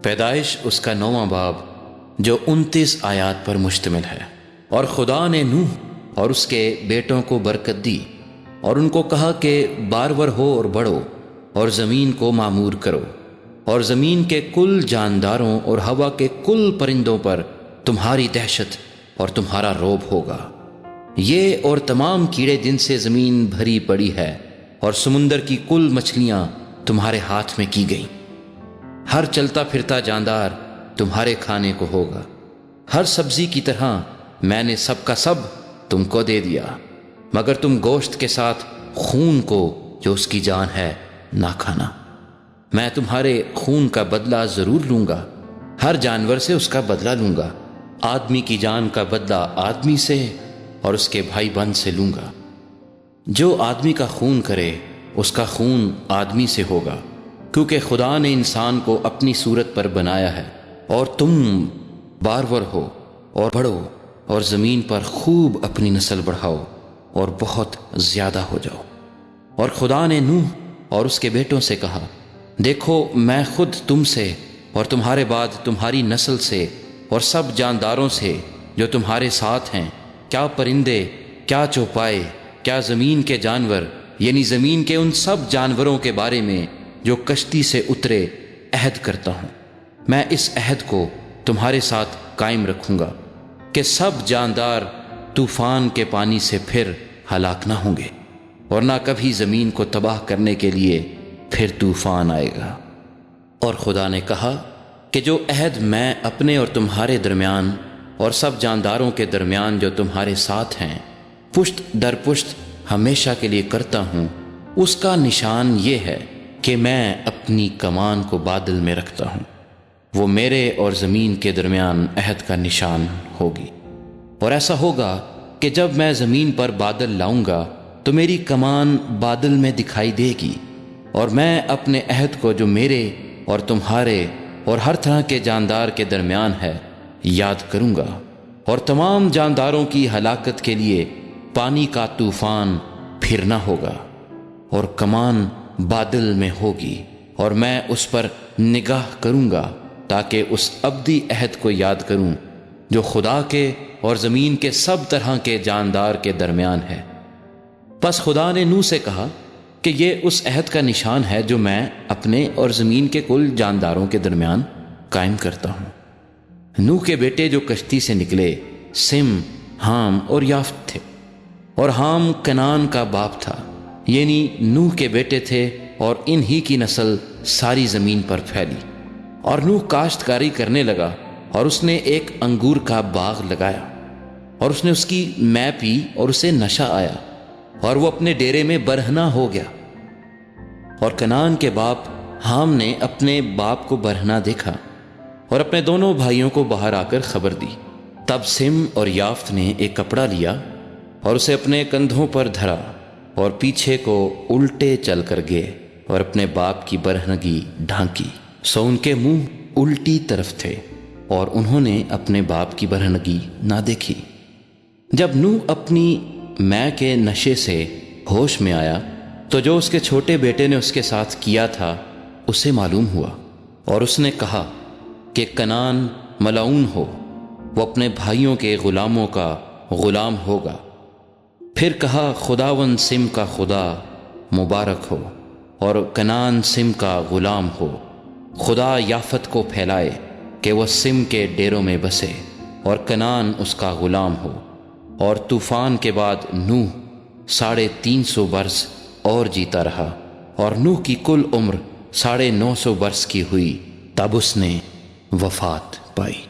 پیدائش اس کا 9واں باب جو 29 آیات پر مشتمل ہے۔ اور خدا نے نوح اور اس کے بیٹوں کو برکت دی اور ان کو کہا کہ بارور ہو اور بڑھو اور زمین کو معمور کرو، اور زمین کے کل جانداروں اور ہوا کے کل پرندوں پر تمہاری دہشت اور تمہارا روب ہوگا۔ یہ اور تمام کیڑے جن سے زمین بھری پڑی ہے اور سمندر کی کل مچھلیاں تمہارے ہاتھ میں کی گئیں۔ ہر چلتا پھرتا جاندار تمہارے کھانے کو ہوگا۔ ہر سبزی کی طرح میں نے سب کا سب تم کو دے دیا، مگر تم گوشت کے ساتھ خون کو جو اس کی جان ہے نہ کھانا۔ میں تمہارے خون کا بدلہ ضرور لوں گا، ہر جانور سے اس کا بدلہ لوں گا۔ آدمی کی جان کا بدلہ آدمی سے اور اس کے بھائی بند سے لوں گا۔ جو آدمی کا خون کرے اس کا خون آدمی سے ہوگا، کیونکہ خدا نے انسان کو اپنی صورت پر بنایا ہے۔ اور تم بارور ہو اور بڑھو اور زمین پر خوب اپنی نسل بڑھاؤ اور بہت زیادہ ہو جاؤ۔ اور خدا نے نوح اور اس کے بیٹوں سے کہا، دیکھو میں خود تم سے اور تمہارے بعد تمہاری نسل سے اور سب جانداروں سے جو تمہارے ساتھ ہیں، کیا پرندے، کیا چوپائے، کیا زمین کے جانور، یعنی زمین کے ان سب جانوروں کے بارے میں جو کشتی سے اترے عہد کرتا ہوں۔ میں اس عہد کو تمہارے ساتھ قائم رکھوں گا کہ سب جاندار طوفان کے پانی سے پھر ہلاک نہ ہوں گے، اور نہ کبھی زمین کو تباہ کرنے کے لیے پھر طوفان آئے گا۔ اور خدا نے کہا کہ جو عہد میں اپنے اور تمہارے درمیان اور سب جانداروں کے درمیان جو تمہارے ساتھ ہیں پشت در پشت ہمیشہ کے لیے کرتا ہوں، اس کا نشان یہ ہے کہ میں اپنی کمان کو بادل میں رکھتا ہوں۔ وہ میرے اور زمین کے درمیان عہد کا نشان ہوگی۔ اور ایسا ہوگا کہ جب میں زمین پر بادل لاؤں گا تو میری کمان بادل میں دکھائی دے گی، اور میں اپنے عہد کو جو میرے اور تمہارے اور ہر طرح کے جاندار کے درمیان ہے یاد کروں گا۔ اور تمام جانداروں کی ہلاکت کے لیے پانی کا طوفان پھر نہ ہوگا، اور کمان بادل میں ہوگی، اور میں اس پر نگاہ کروں گا تاکہ اس ابدی عہد کو یاد کروں جو خدا کے اور زمین کے سب طرح کے جاندار کے درمیان ہے۔ پس خدا نے نوح سے کہا کہ یہ اس عہد کا نشان ہے جو میں اپنے اور زمین کے کل جانداروں کے درمیان قائم کرتا ہوں۔ نوح کے بیٹے جو کشتی سے نکلے سم، حام اور یافت تھے، اور حام کنعان کا باپ تھا، یعنی نوح کے بیٹے تھے، اور انہی کی نسل ساری زمین پر پھیلی۔ اور نوح کاشتکاری کرنے لگا، اور اس نے ایک انگور کا باغ لگایا، اور اس نے اس کی مے پی اور اسے نشہ آیا، اور وہ اپنے ڈیرے میں برہنہ ہو گیا۔ اور کنعان کے باپ حام نے اپنے باپ کو برہنہ دیکھا اور اپنے دونوں بھائیوں کو باہر آ کر خبر دی۔ تب سم اور یافت نے ایک کپڑا لیا اور اسے اپنے کندھوں پر دھرا اور پیچھے کو الٹے چل کر گئے اور اپنے باپ کی برہنگی ڈھانکی، سو ان کے منہ الٹی طرف تھے اور انہوں نے اپنے باپ کی برہنگی نہ دیکھی۔ جب نوح اپنی مے کے نشے سے ہوش میں آیا تو جو اس کے چھوٹے بیٹے نے اس کے ساتھ کیا تھا اسے معلوم ہوا، اور اس نے کہا کہ کنعان ملعون ہو، وہ اپنے بھائیوں کے غلاموں کا غلام ہوگا۔ پھر کہا خداوند سم کا خدا مبارک ہو، اور کنعان سم کا غلام ہو۔ خدا یافت کو پھیلائے کہ وہ سم کے ڈیروں میں بسے اور کنعان اس کا غلام ہو۔ اور طوفان کے بعد نوح 350 برس اور جیتا رہا، اور نوح کی کل عمر 950 برس کی ہوئی، تب اس نے وفات پائی۔